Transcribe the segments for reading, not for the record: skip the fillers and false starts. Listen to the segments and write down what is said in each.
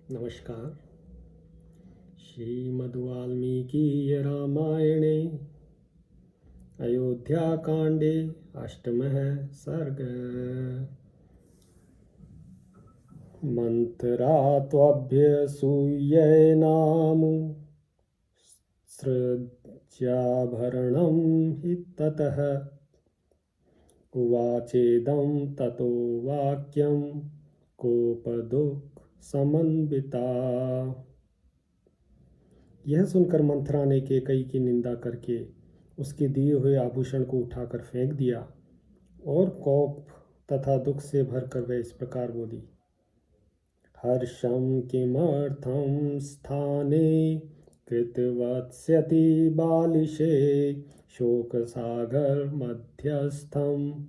नमस्कार। श्रीमद्वाल्मीकि रामायणे अयोध्याकाण्डे अष्टमः सर्गः। मन्थरात्वभ्यसूयैनाम सृज्याभरणं हि ततः उवाचेदं ततो वाक्यं कोपदुःख समन्विता। यह सुनकर मंथरा ने कैकई की निंदा करके उसके दिए हुए आभूषण को उठाकर फेंक दिया और कोप तथा दुख से भरकर वह इस प्रकार बोली। हर्षं किमर्थं स्थाने कृतवत्स्यति बालिशे शोकसागर मध्यस्थं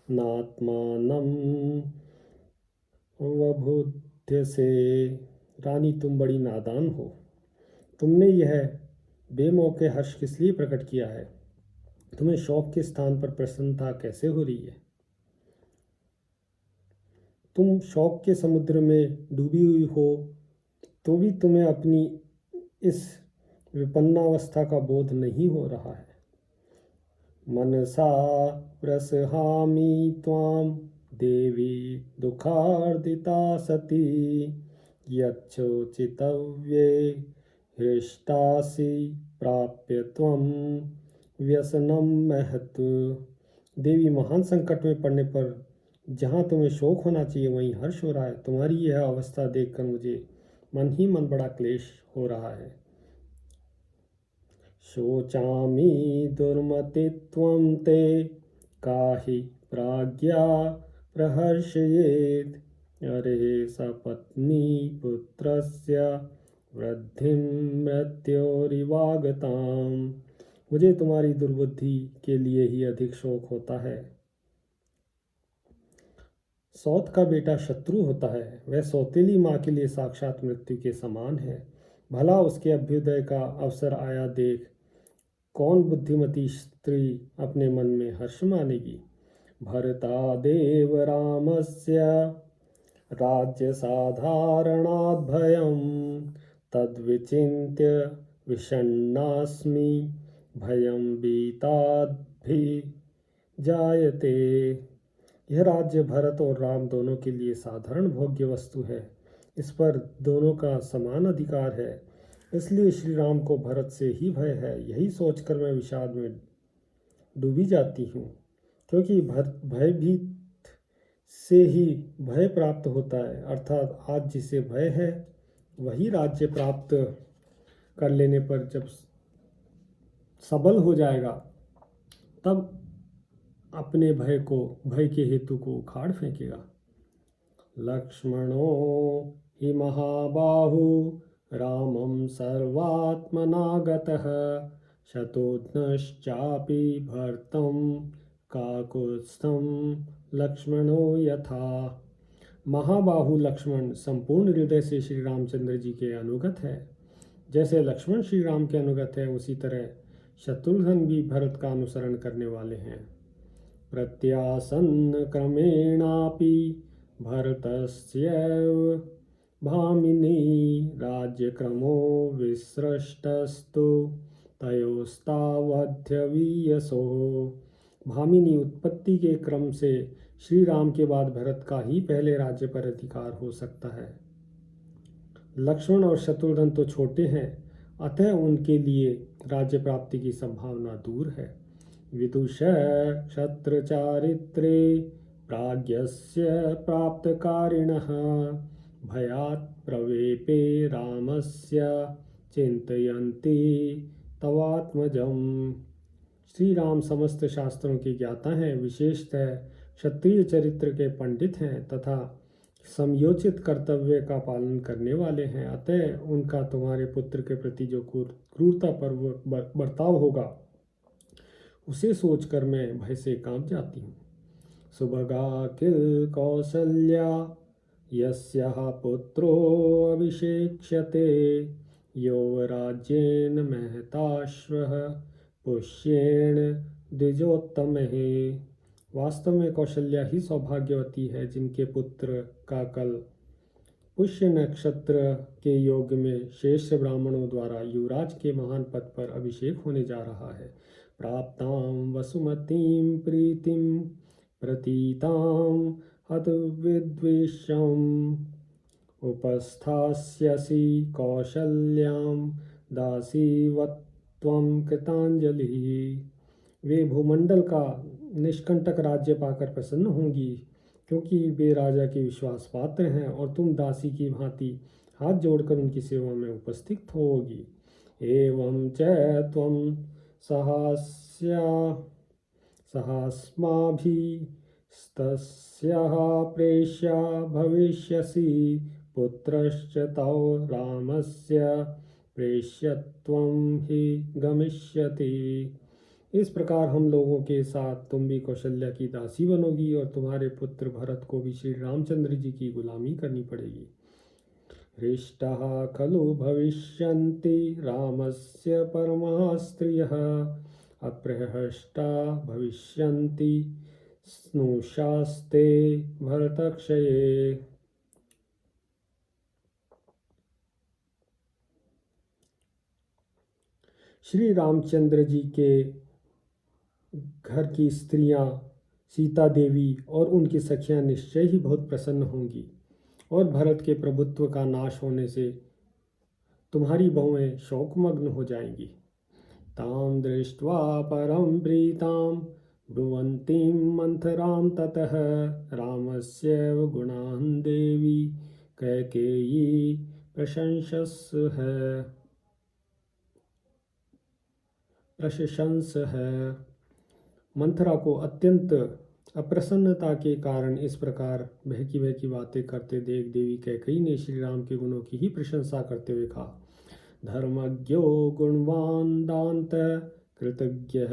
नात्मानं वबुध्यसे। रानी, तुम बड़ी नादान हो। तुमने यह बेमौके हर्ष किस लिए प्रकट किया है? तुम्हें शौक के स्थान पर प्रसन्नता कैसे हो रही है? तुम शौक के समुद्र में डूबी हुई हो तो भी तुम्हें अपनी इस विपन्नावस्था का बोध नहीं हो रहा है। मनसा प्रसहामि त्वां देवी दुखार्दिता सती यच्चोचितव्ये हृष्टासि प्राप्य त्वं व्यसनं महत्। देवी, महान संकट में पड़ने पर जहाँ तुम्हें शोक होना चाहिए वहीं हर्ष हो रहा है। तुम्हारी यह अवस्था देखकर मुझे मन ही मन बड़ा क्लेश हो रहा है। शोचामि दुर्मतित्वं ते काहि प्राज्ञा प्रहर्षयेत्। अरे सपत्नी पुत्रस्य वृद्धिं मृत्योरिवागताम्। मुझे तुम्हारी दुर्बुद्धि के लिए ही अधिक शोक होता है। सौत का बेटा शत्रु होता है, वह सौतेली माँ के लिए साक्षात मृत्यु के समान है। भला उसके अभ्युदय का अवसर आया देख कौन बुद्धिमती स्त्री अपने मन में हर्ष मानेगी। भरतादेव रामस्य राज्य साधारणात् भयं तद्विचिन्त्य विषण्णास्मि भयं बीताद्भि जायते। यह राज्य भरत और राम दोनों के लिए साधारण भोग्य वस्तु है। इस पर दोनों का समान अधिकार है, इसलिए श्री राम को भरत से ही भय है। यही सोचकर मैं विषाद में डूबी जाती हूँ, क्योंकि भयभीत से ही भय प्राप्त होता है। अर्थात आज जिसे भय है वही राज्य प्राप्त कर लेने पर जब सबल हो जाएगा तब अपने भय के हेतु को उखाड़ फेंकेगा। लक्ष्मणो हि महाबाहु रामं सर्वात्मना गतः शत्रुघ्नश्चापि भर्तं काकुत्स्थं लक्ष्मणो यथा। महाबाहु लक्ष्मण संपूर्ण हृदय से श्री रामचंद्र जी के अनुगत है। जैसे लक्ष्मण श्री राम के अनुगत है, उसी तरह शत्रुघ्न भी भरत का अनुसरण करने वाले हैं। प्रत्यासन्न क्रमेणापि भरतस्यैव भामिनी राज्यक्रमो विसृष्टस्तु तयोस्तावध्यवीयसो। भामिनी, उत्पत्ति के क्रम से श्री राम के बाद भरत का ही पहले राज्य पर अधिकार हो सकता है। लक्ष्मण और शत्रुघ्न तो छोटे हैं, अतः उनके लिए राज्य प्राप्ति की संभावना दूर है। विदुष क्षत्रचारित्रे प्राज्ञस्य प्राप्तकारिणः भयात् प्रवेपे रामस्य चिंतयन्ति तवात्मजम्। श्री राम समस्त शास्त्रों के ज्ञाता हैं, विशेषतः क्षत्रिय चरित्र के पंडित हैं तथा समयोचित कर्तव्य का पालन करने वाले हैं। अतः उनका तुम्हारे पुत्र के प्रति जो क्रूरता पर बर्ताव होगा उसे सोचकर मैं भय से कांप जाती हूँ। सुभगा किल कौसल्या यस्याः पुत्रो अभिषेक्ष्यते यौवराज्येन महताश्वः पुष्येण द्विजोत्तमः। वास्तव में कौशल्या ही सौभाग्यवती है जिनके पुत्र का कल पुष्य नक्षत्र के योग में शेष ब्राह्मणों द्वारा युवराज के महान पद पर अभिषेक होने जा रहा है। प्राप्तां वसुमतीं प्रीतिं प्रतीतां हतविद्वेषम् उपस्थास्यसि कौशल्यां दासीवत्वं कृतांजलि। वे भूमंडल का निष्कंटक राज्य पाकर प्रसन्न होंगी, क्योंकि वे राजा के विश्वास पात्र हैं और तुम दासी की भांति हाथ जोड़कर उनकी सेवा में उपस्थित होगी। एवं च त्वं सहस्माभिस्तस्याः प्रेष्या भविष्यसि पुत्रश्च तौ रामस्य प्रेष्यत्वं हि गमिष्यति। इस प्रकार हम लोगों के साथ तुम भी कौशल्या की दासी बनोगी और तुम्हारे पुत्र भरत को भी श्री रामचंद्र जी की गुलामी करनी पड़ेगी। हृष्टाः खलु भविष्यन्ति रामस्य परमाः स्त्रियः अप्रहष्टा भविष्यन्ति स्नुषास्ते भरतक्षये। श्री रामचंद्र जी के घर की स्त्रियां सीता देवी और उनकी सखियां निश्चय ही बहुत प्रसन्न होंगी और भरत के प्रभुत्व का नाश होने से तुम्हारी बहुएं शोकमग्न हो जाएंगी। तां दृष्ट्वा परं प्रीतां ब्रुवन्तीं मंथरां ततः रामस्यैव गुणान् देवी कैकेयी प्रशंस है। मंथरा को अत्यंत अप्रसन्नता के कारण इस प्रकार बहकी बहकी बातें करते देख देवी कैकेयी ने श्री राम के गुणों की ही प्रशंसा करते हुए कहा, धर्मज्ञो गुणवान दान्त कृतज्ञ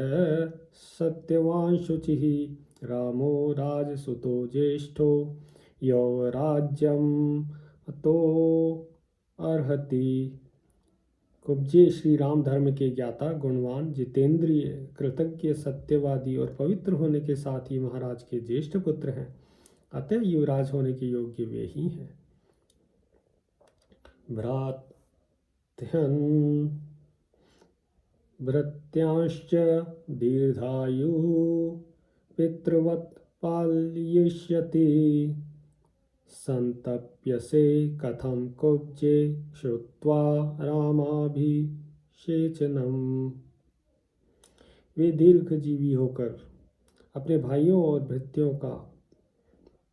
सत्यवान शुचिः रामो राजसुतो ज्येष्ठो यौवराज्यम तो अर्हति। कुब्जे श्री राम धर्म के ज्ञाता, गुणवान, जितेंद्रिय, कृतज्ञ, सत्यवादी और पवित्र होने के साथ ही महाराज के ज्येष्ठ पुत्र हैं, अतः युवराज होने के योग्य वे ही हैं। भृत्यांश्च दीर्घायुः पितृवत् पालयिष्यति संतप्यसे कथं कुब्जे श्रुत्वा रामाभिषेचनम्। वे दीर्घजीवी होकर अपने भाइयों और भृत्यों का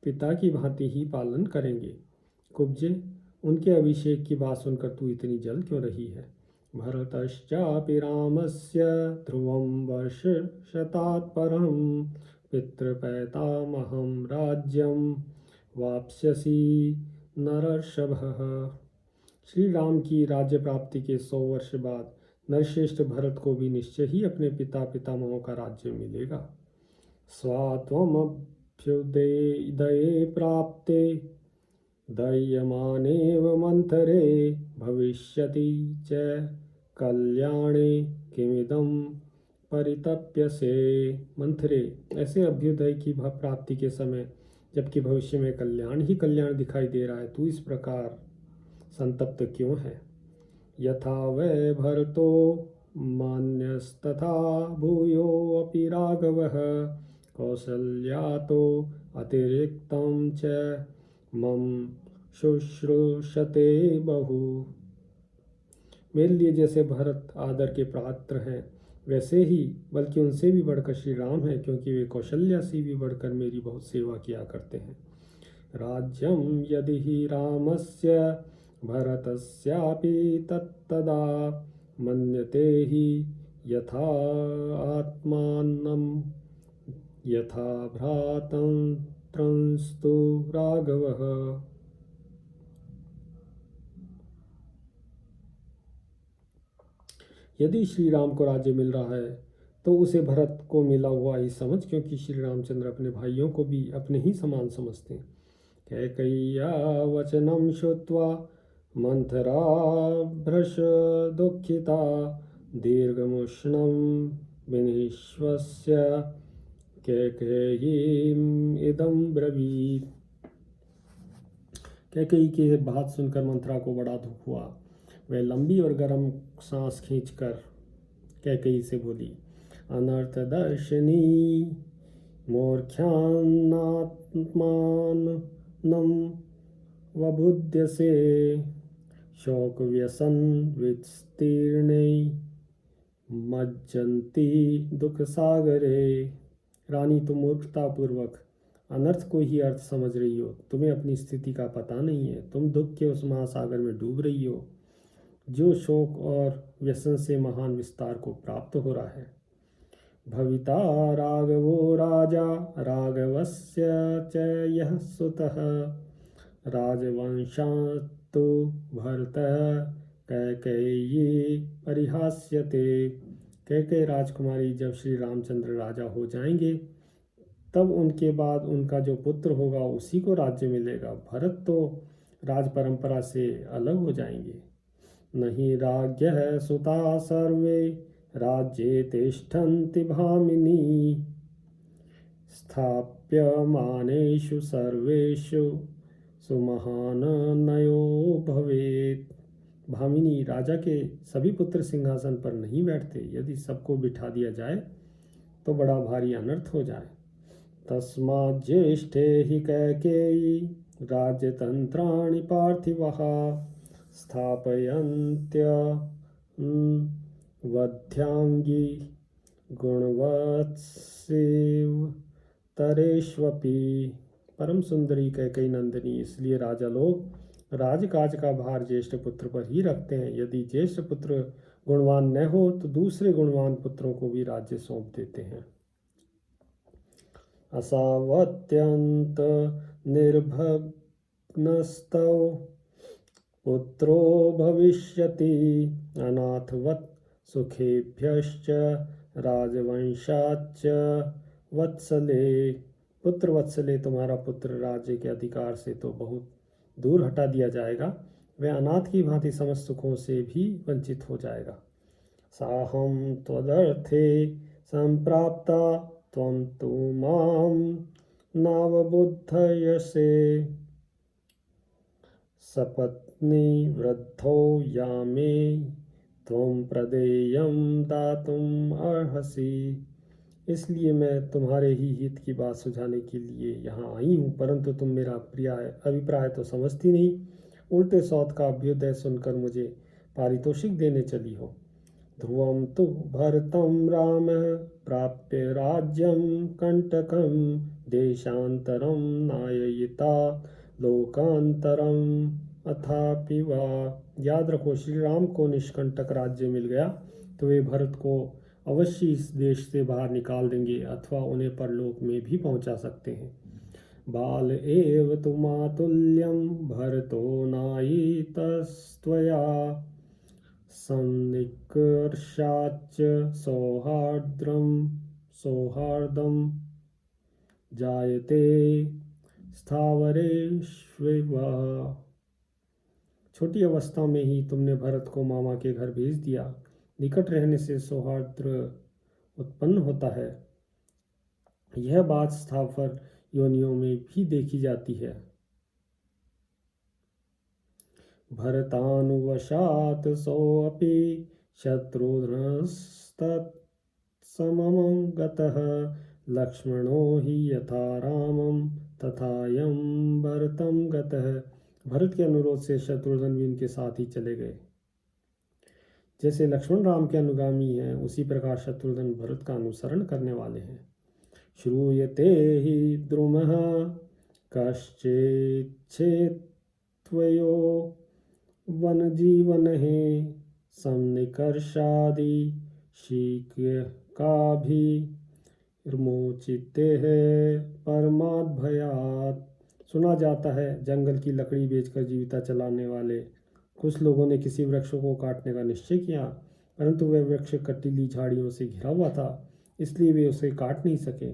पिता की भांति ही पालन करेंगे। कुब्जे, उनके अभिषेक की बात सुनकर तू इतनी जल क्यों रही है? भरतश्चापि रामस्य ध्रुवं वर्षशतात् परं पितृपैतामहं राज्यं वाप्स्यसि नरर्षभः। श्री राम की राज्य प्राप्ति के 100 वर्ष बाद नरश्रेष्ठ भरत को भी निश्चय ही अपने पिता पितामहों का राज्य मिलेगा। स्वात्वमभ्युदये प्राप्ते दह्यमानेव मंथरे भविष्यति च कल्याणे किमिदं परितप्यसे। मंथरे, ऐसे अभ्युदय की प्राप्ति के समय जबकि भविष्य में कल्याण ही कल्याण दिखाई दे रहा है, तू इस प्रकार संतप्त क्यों है? यथा वै भरतो मान्यस्तथा भूयोऽपि राघवः कौसल्यातो अतिरिक्तं च मम शुश्रूषते बहु। मेरे लिए जैसे भरत आदर के पात्र हैं, वैसे ही बल्कि उनसे भी बढ़कर श्री राम है, क्योंकि वे कौशल्या से भी बढ़कर मेरी बहुत सेवा किया करते हैं। राज्यं यदि हि रामस्य भरतस्यापि तत्तदा मन्यते हि यथा आत्मानं यथा भ्रातृंस्तु राघवः। यदि श्री राम को राज्य मिल रहा है तो उसे भरत को मिला हुआ ही समझ, क्योंकि श्री रामचंद्र अपने भाइयों को भी अपने ही समान समझते हैं। कैकेय्या वचनं श्रुत्वा मंथरा भृश दुःखिता दीर्घमुष्णं विनिश्वस्य कैकेयीम् इदं ब्रवीत्। कैकेयी के बात सुनकर मंथरा को बड़ा दुख हुआ। वह लंबी और गर्म सांस खींचकर कैकेयी से बोली, अनर्थ दर्शनी मूर्ख्यानात्मानम वबुद्ध से शोक व्यसन विस्तीर्णे मज्जंती दुख सागरे। रानी, तुम मूर्खतापूर्वक अनर्थ को ही अर्थ समझ रही हो। तुम्हें अपनी स्थिति का पता नहीं है। तुम दुख के उस महासागर में डूब रही हो जो शोक और व्यसन से महान विस्तार को प्राप्त हो रहा है। भविता राघवो राजा राघवस्य च यः सुतः राजवंशात्तु भरतः कैकेयी परिहास्यते। कैकेयी राजकुमारी जब श्री रामचंद्र राजा हो जाएंगे तब उनके बाद उनका जो पुत्र होगा उसी को राज्य मिलेगा। भरत तो राज परंपरा से अलग हो जाएंगे। नहीं राज्ञः सुता सर्वे राज्ये तिष्ठन्ति भामिनी स्थाप्यमानेषु सर्वेषु सुमहान नयो भवेत्। भामिनी, राजा के सभी पुत्र सिंहासन पर नहीं बैठते। यदि सबको बिठा दिया जाए तो बड़ा भारी अनर्थ हो जाए। तस्मात् ज्येष्ठे हि कैकेयी राज्यतंत्राणि पार्थिवः स्थापयन्त्य वध्यांगी गुणवत्सेव तरेष्वपि। परम सुंदरी कैकेयी नंदिनी, इसलिए राजा लोग राजकाज का भार ज्येष्ठ पुत्र पर ही रखते हैं। यदि ज्येष्ठ पुत्र गुणवान न हो तो दूसरे गुणवान पुत्रों को भी राज्य सौंप देते हैं। असावत्यंत निर्भग्नस्तव पुत्रो भविष्यति अनाथवत् सुखेभ्यश्च राजवंशाच्च वत्सले। पुत्र वत्सले, तुम्हारा पुत्र राज्य के अधिकार से तो बहुत दूर हटा दिया जाएगा। वह अनाथ की भांति समस्त सुखों से भी वंचित हो जाएगा। साहं त्वदर्थे संप्राप्ता त्वं तु मां नावबुद्धयसे सपत्नी वृद्धो यामे त्वं प्रदेयं दातुम अर्हसि। इसलिए मैं तुम्हारे ही हित की बात सुझाने के लिए यहाँ आई हूँ, परंतु तुम मेरा अभिप्राय तो समझती नहीं। उल्टे सौत का अभ्युदय सुनकर मुझे पारितोषिक देने चली हो। ध्रुवं तु भरतं राम प्राप्य राज्यं कंटकं देशांतरं नाययिता लोकांतरम अथापि वा। याद रखो, श्री राम को निष्कंटक राज्य मिल गया तो वे भरत को अवश्य इस देश से बाहर निकाल देंगे अथवा उन्हें परलोक में भी पहुंचा सकते हैं। बाल एव तु मातुल्यं भरतो नायितस्त्वया सन्निकर्षाच्च सौहार्दं जायते स्थावरेष्विव। छोटी अवस्था में ही तुमने भरत को मामा के घर भेज दिया। निकट रहने से सौहार्द उत्पन्न होता है। यह बात स्थावर योनियों में भी देखी जाती है। भरतानुवशात् सोऽपि शत्रुघ्नस्तत्समं गतः लक्ष्मणो हि यथा रामं तथायं भरतं गतः। भरत के अनुरोध से शत्रुघ्न भी उनके साथ ही चले गए। जैसे लक्ष्मण राम के अनुगामी हैं, उसी प्रकार शत्रुघ्न भरत का अनुसरण करने वाले हैं। श्रूयते हि द्रुमः कश्चिच्छेत्त्वयो वनजीवनहे सन्निकर्षादि शीक्यकाभिर्मोचिते परमाद्भयात्। सुना जाता है जंगल की लकड़ी बेचकर जीविका चलाने वाले कुछ लोगों ने किसी वृक्ष को काटने का निश्चय किया, परंतु वह वृक्ष कटीली झाड़ियों से घिरा हुआ था, इसलिए वे उसे काट नहीं सके।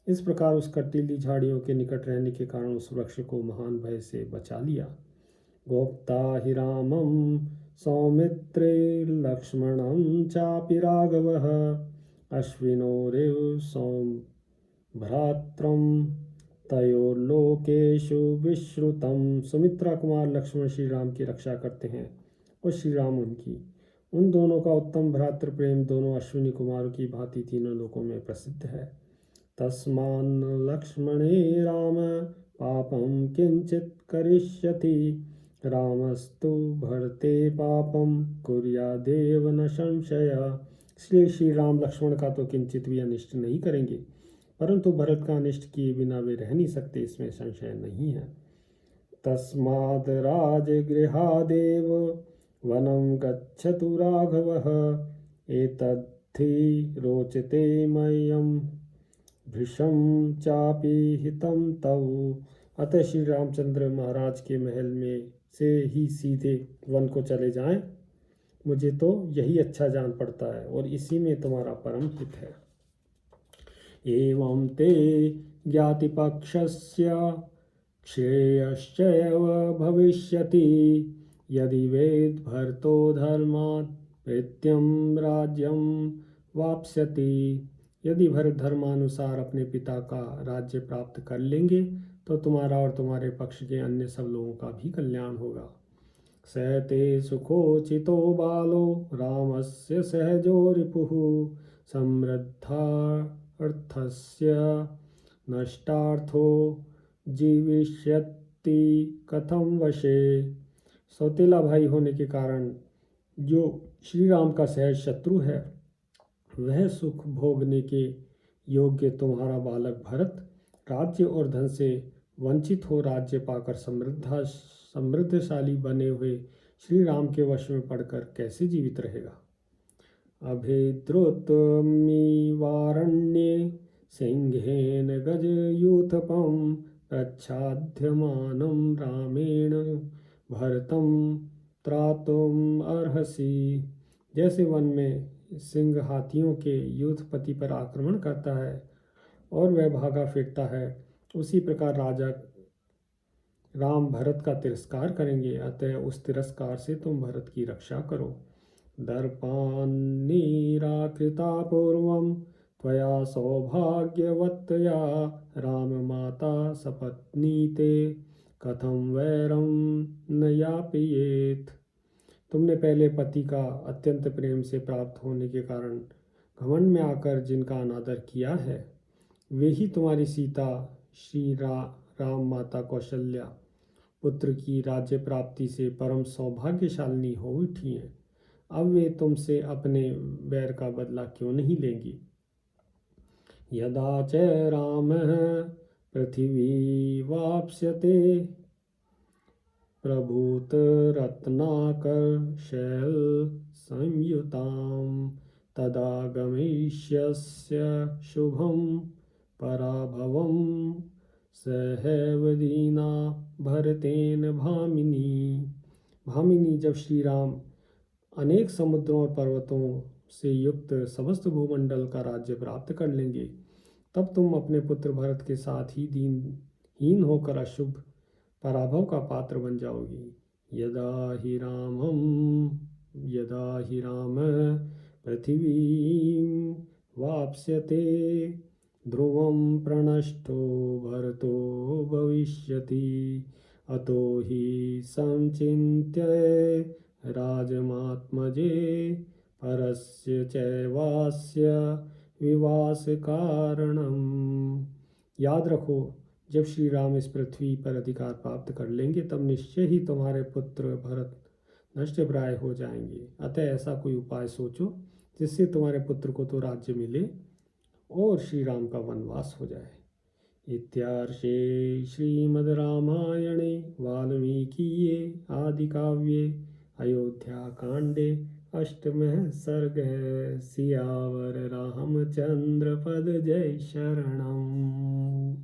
इस प्रकार उस कटीली झाड़ियों के निकट रहने के कारण उस वृक्ष को महान भय से बचा लिया। गोप्ता हि रामं सौमित्रे लक्ष्मणं चापि राघवः अश्विनोरेव सौभ्रात्रं तयोर्लोकेषु विश्रुतम। सुमित्रा कुमार लक्ष्मण श्री राम की रक्षा करते हैं और श्री राम उनकी। उन दोनों का उत्तम भ्रातृ प्रेम दोनों अश्विनी कुमारों की भांति तीनों लोकों में प्रसिद्ध है। तस्मान् लक्ष्मणे राम पापं किंचित करिष्यति, रामस्तु भरते पापम कुर्यादेव न संशय। इसलिए श्री राम लक्ष्मण का तो किंचित भी अनिष्ट नहीं करेंगे, परंतु भरत का अनिष्ट किए बिना वे रह नहीं सकते, इसमें संशय नहीं है। तस्माद् राजगृहादेव वनं गच्छतु राघवः, एतद्धि रोचते मह्यं भृशं चापि हितं तव। अतः श्री रामचंद्र महाराज के महल में से ही सीधे वन को चले जाएं, मुझे तो यही अच्छा जान पड़ता है और इसी में तुम्हारा परम हित है। एवं ते ज्ञातिपक्षस्य श्रेयश्चैव भविष्यति, यदि वेद भरतो धर्मात् प्रीत्यं राज्यं वाप्स्यति। यदि भरत धर्मानुसार अपने पिता का राज्य प्राप्त कर लेंगे तो तुम्हारा और तुम्हारे पक्ष के अन्य सब लोगों का भी कल्याण होगा। सहते सुखोचितो बालो रामस्य सहजो रिपुः, समृद्धार्थस्य नष्टार्थो जीविष्यति कथम वशे। सौतेला भाई होने के कारण जो श्री राम का सहज शत्रु है, वह सुख भोगने के योग्य तुम्हारा बालक भरत राज्य और धन से वंचित हो राज्य पाकर समृद्धशाली बने हुए श्री राम के वश में पड़कर कैसे जीवित रहेगा। अभेद्रुतमीवारण्ये सिंहेन गजयूथपं, प्रच्छाद्यमानं रामेण भरतं त्रातुम अर्हसि। जैसे वन में सिंह हाथियों के यूथपति पर आक्रमण करता है और वह भागा फिरता है, उसी प्रकार राजा राम भरत का तिरस्कार करेंगे। अतः उस तिरस्कार से तुम भरत की रक्षा करो। दर्पान्निराकृता पूर्वं त्वया सौभाग्यवत्तया, राम माता सपत्नी ते कथम वैरं न यापयेत्। तुमने पहले पति का अत्यंत प्रेम से प्राप्त होने के कारण घमंड में आकर जिनका अनादर किया है, वे ही तुम्हारी सीता श्री राम माता कौशल्या पुत्र की राज्य प्राप्ति से परम सौभाग्यशालिनी हो उठी हैं। अब वे तुमसे अपने वैर का बदला क्यों नहीं लेंगी। यदा च रामः पृथिवी वाप्स्यते, प्रभूत रत्नाकर शैल संयुतां, तदा गमिष्यस्य शुभं पराभवं, सहैव दीना भरतेन भामिनी। भामिनी, जब श्री राम अनेक समुद्रों और पर्वतों से युक्त समस्त भूमंडल का राज्य प्राप्त कर लेंगे, तब तुम अपने पुत्र भरत के साथ ही दीनहीन होकर अशुभ पराभव का पात्र बन जाओगी। यदा ही राम पृथिवीं वाप्स्यते, ध्रुवं प्रणष्टो भरतो भविष्यति, अतो हि संचिन्त्य राजमात्मजे, परस्य चैवास्य विवास कारणम्। याद रखो, जब श्री राम इस पृथ्वी पर अधिकार प्राप्त कर लेंगे, तब निश्चय ही तुम्हारे पुत्र भरत नष्टप्राय हो जाएंगे। अतः ऐसा कोई उपाय सोचो जिससे तुम्हारे पुत्र को तो राज्य मिले और श्री राम का वनवास हो जाए। इत्यार्षे श्रीमद् रामायणे वाल्मीकीये आदिकाव्ये अयोध्याकाण्डे अष्टमः सर्गः। सियावर रामचंद्र पद जय शरणम्।